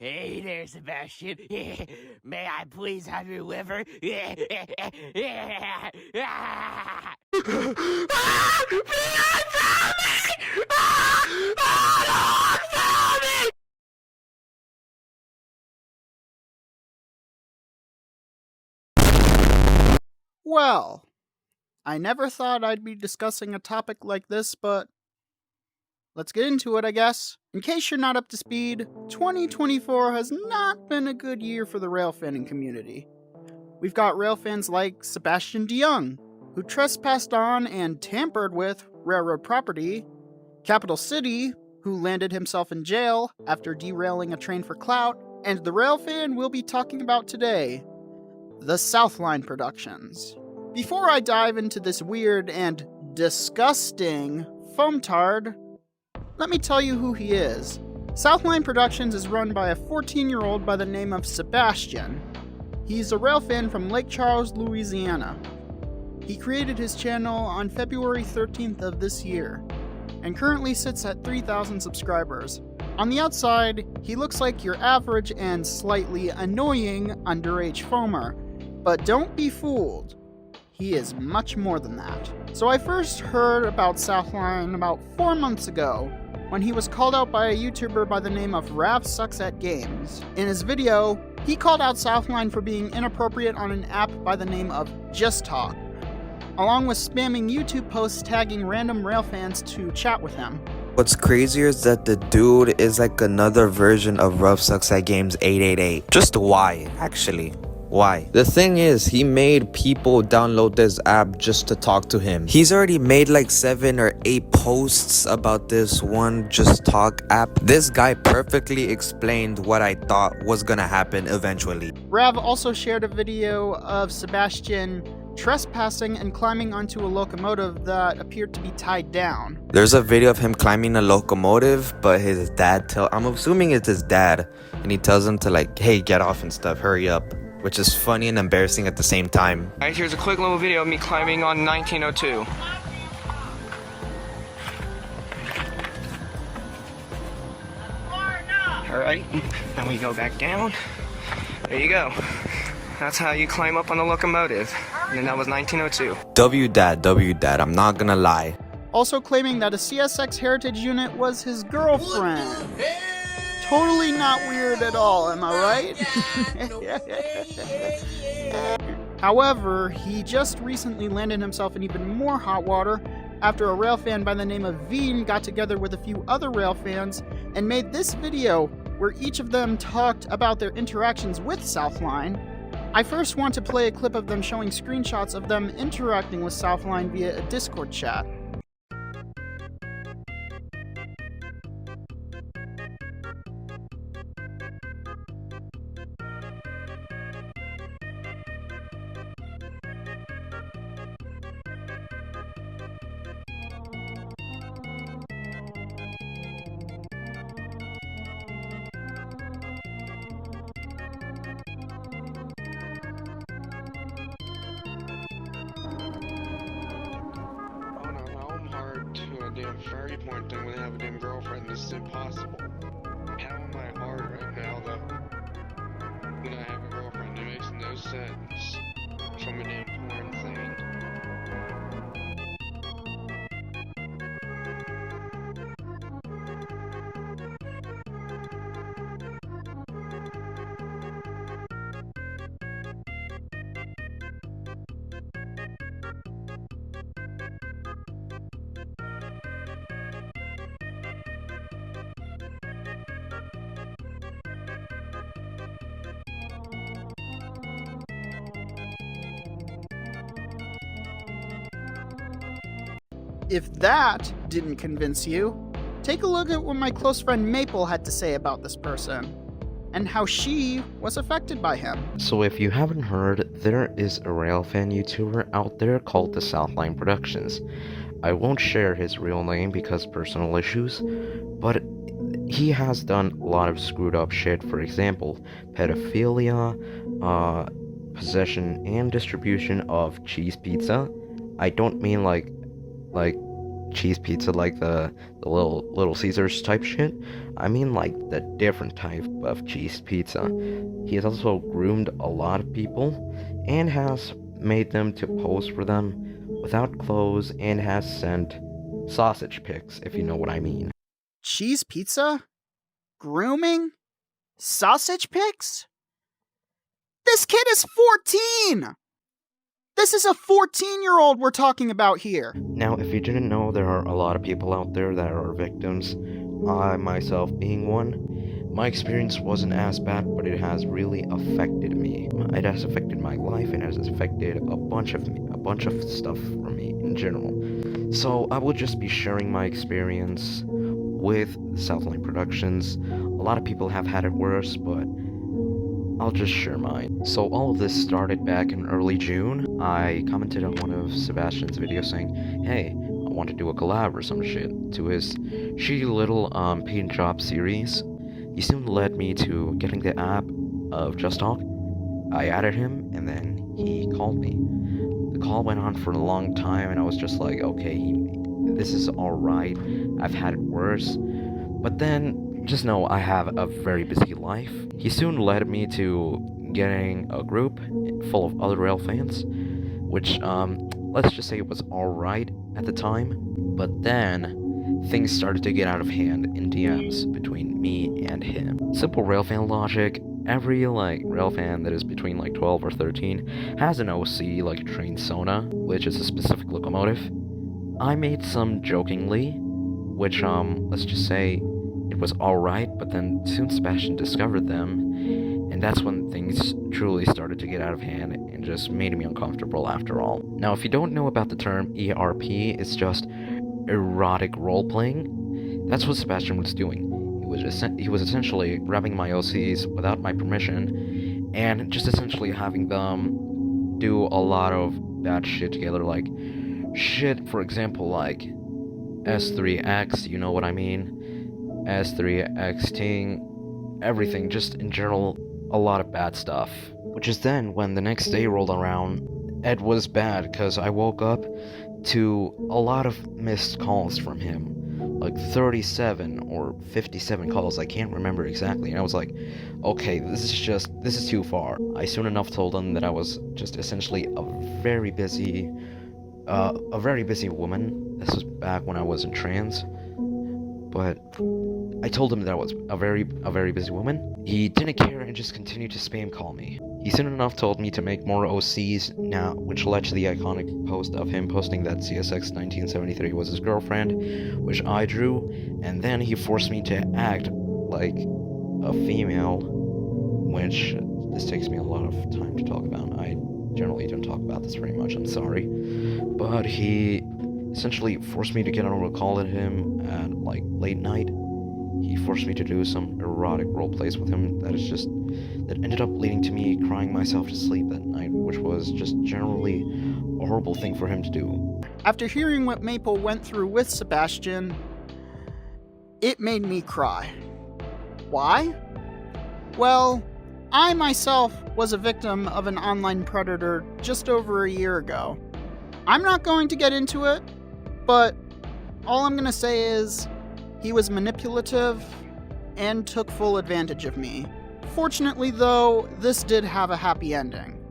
Hey there, Sebastian. May I please have your liver? Well, I never thought I'd be discussing a topic like this, but let's get into it, I guess. In case you're not up to speed, 2024 has not been a good year for the railfanning community. We've got railfans like Sebastian DeYoung, who trespassed on and tampered with railroad property, Capital City, who landed himself in jail after derailing a train for clout, and the railfan we'll be talking about today, the Southline Productions. Before I dive into this weird and disgusting foamtard, let me tell you who he is. Southline Productions is run by a 14-year-old by the name of Sebastian. He's a railfan from Lake Charles, Louisiana. He created his channel on February 13th of this year, and currently sits at 3,000 subscribers. On the outside, he looks like your average and slightly annoying underage foamer, but don't be fooled. He is much more than that. So I first heard about Southline about 4 months ago, when he was called out by a YouTuber by the name of Rav Sucks at Games. In his video, he called out Southline for being inappropriate on an app by the name of Just Talk, along with spamming YouTube posts tagging random railfans to chat with him. What's crazier is that the dude is like another version of Rav Sucks at Games 888. Just why, actually? Why? The thing is, he made people download this app just to talk to him. He's already made like 7 or 8 posts about this one Just Talk app. This guy perfectly explained what I thought was gonna happen eventually. Rav also shared a video of Sebastian trespassing and climbing onto a locomotive that appeared to be tied down. There's a video of him climbing a locomotive, but his dad I'm assuming it's his dad, and he tells him to like, hey, get off and stuff, hurry up. Which is funny and embarrassing at the same time. Alright, here's a quick little video of me climbing on 1902. Alright, then we go back down. There you go. That's how you climb up on the locomotive. And then that was 1902. W dad, I'm not gonna lie. Also claiming that a CSX Heritage unit was his girlfriend. Totally not weird at all, am I right? However, he just recently landed himself in even more hot water after a railfan by the name of Veen got together with a few other railfans and made this video where each of them talked about their interactions with Southline. I first want to play a clip of them showing screenshots of them interacting with Southline via a Discord chat. Damn fairy point thing when I have a damn girlfriend. This is impossible. How am I hard right now though? When I have a girlfriend, it makes no sense. From a damn porn thing. If that didn't convince you, take a look at what my close friend Maple had to say about this person, and how she was affected by him. So if you haven't heard, there is a railfan YouTuber out there called the Southline Productions. I won't share his real name because personal issues, but he has done a lot of screwed up shit. For example, pedophilia, possession and distribution of cheese pizza. I don't mean like cheese pizza, like the little Caesars type shit. I mean like the different type of cheese pizza. He has also groomed a lot of people and has made them to pose for them without clothes and has sent sausage pics, if you know what I mean. Cheese pizza? Grooming? Sausage pics? This kid is 14! This is a 14-year-old we're talking about here. Now, if you didn't know, there are a lot of people out there that are victims, I myself being one. My experience wasn't as bad, but it has really affected me. It has affected my life, and it has affected a bunch of stuff for me in general. So I will just be sharing my experience with Southline Productions. A lot of people have had it worse, but I'll just share mine. So all of this started back in early June. I commented on one of Sebastian's videos saying, hey, I want to do a collab or some shit to his shitty little paint job series. He soon led me to getting the app of Just Talk. I added him, and then he called me. The call went on for a long time, and I was just like, okay, this is alright. I've had it worse. But then, just know I have a very busy life. He soon led me to getting a group full of other Railfans, which, let's just say it was alright at the time. But then, things started to get out of hand in DMs between me and him. Simple Railfan logic. Every, Railfan that is between, 12 or 13 has an OC, like Train Sona, which is a specific locomotive. I made some jokingly, which, let's just say, it was alright, but then soon Sebastian discovered them, and that's when things truly started to get out of hand and just made me uncomfortable after all. Now, if you don't know about the term ERP, it's just erotic role-playing. That's what Sebastian was doing. He was essentially grabbing my OCs without my permission, and just essentially having them do a lot of bad shit together, like shit, for example, like S3X, you know what I mean? S3Xting, everything, just in general, a lot of bad stuff. Which is then, when the next day rolled around, it was bad, because I woke up to a lot of missed calls from him. Like 37 or 57 calls, I can't remember exactly, and I was like, okay, this is too far. I soon enough told him that I was just essentially a very busy woman. This was back when I was in trans. But I told him that I was a very busy woman. He didn't care and just continued to spam call me. He soon enough told me to make more OCs now, which led to the iconic post of him posting that CSX 1973 was his girlfriend, which I drew, and then he forced me to act like a female, which this takes me a lot of time to talk about. I generally don't talk about this very much, I'm sorry. But he essentially forced me to get on a call at him at late night. He forced me to do some erotic role plays with him that ended up leading to me crying myself to sleep that night, which was just generally a horrible thing for him to do. After hearing what Maple went through with Sebastian, it made me cry. Why? Well, I myself was a victim of an online predator just over a year ago. I'm not going to get into it, but all I'm going to say is he was manipulative and took full advantage of me. Fortunately, though, this did have a happy ending.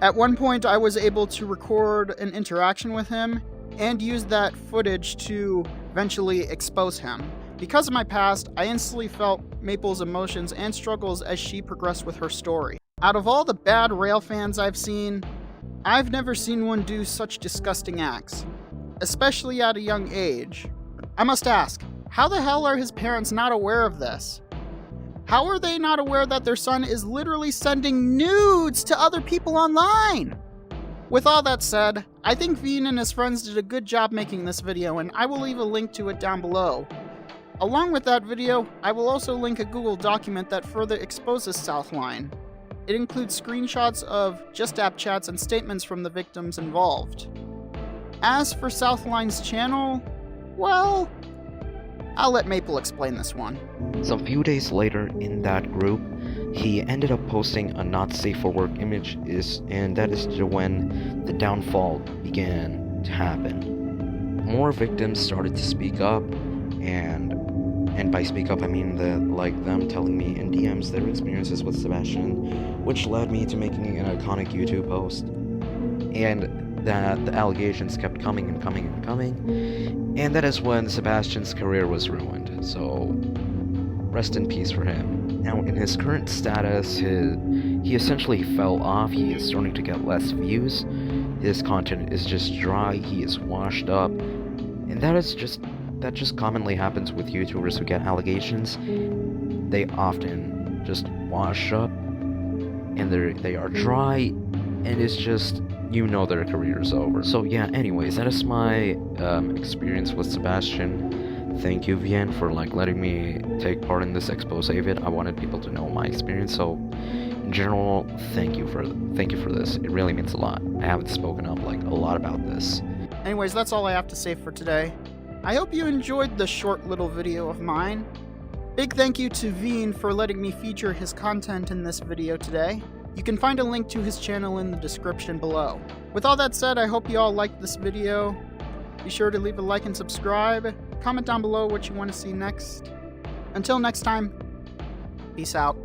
At one point, I was able to record an interaction with him and use that footage to eventually expose him. Because of my past, I instantly felt Maple's emotions and struggles as she progressed with her story. Out of all the bad Railfans I've seen, I've never seen one do such disgusting acts, especially at a young age. I must ask, how the hell are his parents not aware of this? How are they not aware that their son is literally sending nudes to other people online? With all that said, I think Veen and his friends did a good job making this video, and I will leave a link to it down below. Along with that video, I will also link a Google document that further exposes Southline. It includes screenshots of Just App chats and statements from the victims involved. As for Southline's channel, well, I'll let Maple explain this one. Some few days later in that group, he ended up posting a not safe for work image, and that is when the downfall began to happen. more victims started to speak up, and by speak up I mean them telling me in DMs their experiences with Sebastian, which led me to making an iconic YouTube post. And that the allegations kept coming and coming and coming, and that is when Sebastian's career was ruined. So rest in peace for him. Now, in his current status, he essentially fell off. He is starting to get less views. His content is just dry. He is washed up, and that just commonly happens with YouTubers who get allegations. They often just wash up, and they are dry, and it's just, you know, their career is over. So yeah, anyways, that is my experience with Sebastian. Thank you, Vien, for letting me take part in this expose vid. I wanted people to know my experience, so in general, thank you for this. It really means a lot. I haven't spoken up a lot about this. Anyways, that's all I have to say for today. I hope you enjoyed the short little video of mine. Big thank you to Vien for letting me feature his content in this video today. You can find a link to his channel in the description below. With all that said, I hope you all liked this video. Be sure to leave a like and subscribe. Comment down below what you want to see next. Until next time, peace out.